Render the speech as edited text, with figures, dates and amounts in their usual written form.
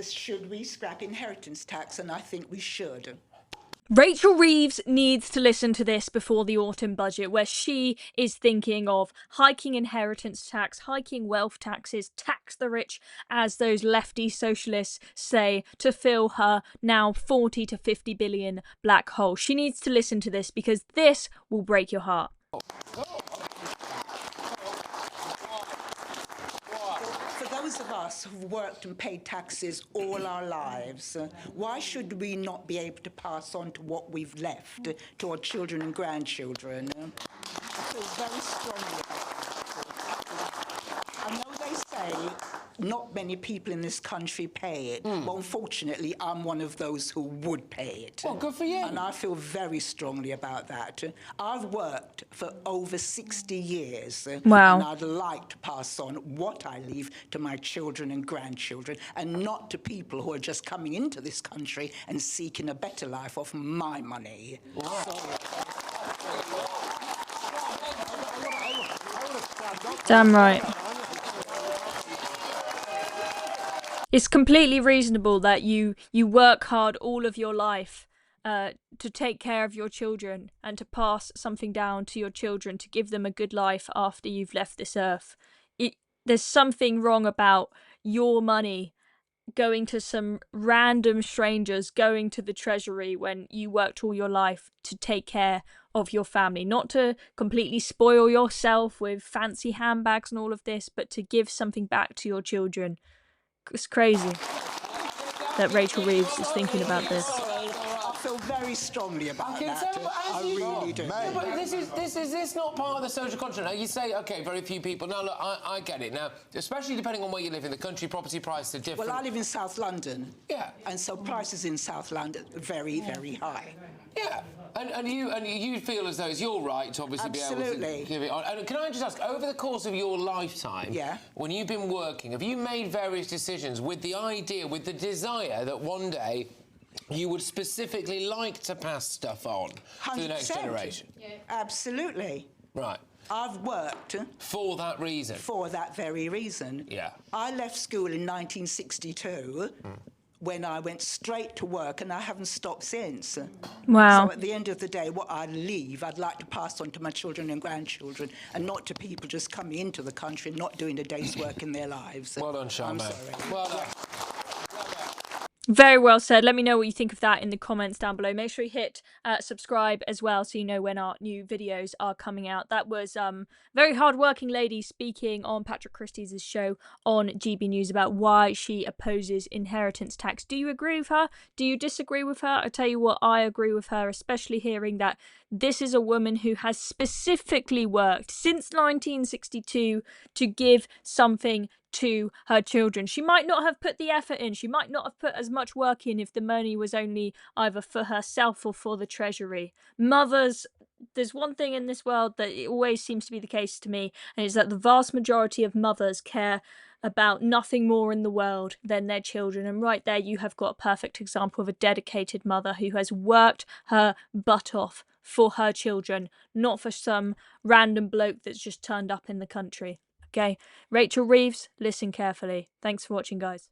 Should we scrap inheritance tax? And I think we should. Rachel Reeves needs to listen to this before the autumn budget, where she is thinking of hiking inheritance tax, hiking wealth taxes, tax the rich, as those lefty socialists say, to fill her now 40 to 50 billion black hole. She needs to listen to this because this will break your heart. For those of us who've worked and paid taxes all our lives, why should we not be able to pass on to what we've left to our children and grandchildren? I feel very strongly about that. I know they say not many people in this country pay it, but unfortunately I'm one of those who would pay it. Well, good for you. And I feel very strongly about that. I've worked for over 60 years. Wow. And I'd like to pass on what I leave to my children and grandchildren, and not to people who are just coming into this country and seeking a better life off my money. Damn right. It's completely reasonable that you work hard all of your life to take care of your children and to pass something down to your children to give them a good life after you've left this earth. There's something wrong about your money going to some random strangers, going to the treasury when you worked all your life to take care of your family, not to completely spoil yourself with fancy handbags and all of this, but to give something back to your children. It's crazy that Rachel Reeves is thinking about this. I feel very strongly about that. I really do. No, but this is not part of the social contract. Now, you say, OK, very few people. Now, look, I get it. Now, especially depending on where you live in the country, property prices are different. Well, I live in South London. Yeah. And so prices in South London are very, very high. Yeah. And you feel as though it's your right to obviously be able to give it on. And can I just ask, over the course of your lifetime, when you've been working, have you made various decisions with the idea, with the desire that one day you would specifically like to pass stuff on to the next generation? Yeah. Absolutely. Right. I've worked... For that reason? For that very reason. Yeah. I left school in 1962 when I went straight to work, and I haven't stopped since. Wow. So at the end of the day, what I leave, I'd like to pass on to my children and grandchildren, and not to people just coming into the country and not doing a day's work in their lives. Well done, Charmaine. I'm sorry. Well done. Very well said. Let me know what you think of that in the comments down below. Make sure you hit subscribe as well so you know when our new videos are coming out. That was very hard-working lady speaking on Patrick Christie's show on GB News about why she opposes inheritance tax. Do you agree with her? Do you disagree with her? I tell you what, I agree with her, especially hearing that this is a woman who has specifically worked since 1962 to give something to her children. She might not have put the effort in, she might not have put as much work in if the money was only either for herself or for the treasury. Mothers, there's one thing in this world that it always seems to be the case to me, and it's that the vast majority of mothers care about nothing more in the world than their children. And right there you have got a perfect example of a dedicated mother who has worked her butt off for her children, not for some random bloke that's just turned up in the country. Okay, Rachel Reeves, listen carefully. Thanks for watching, guys.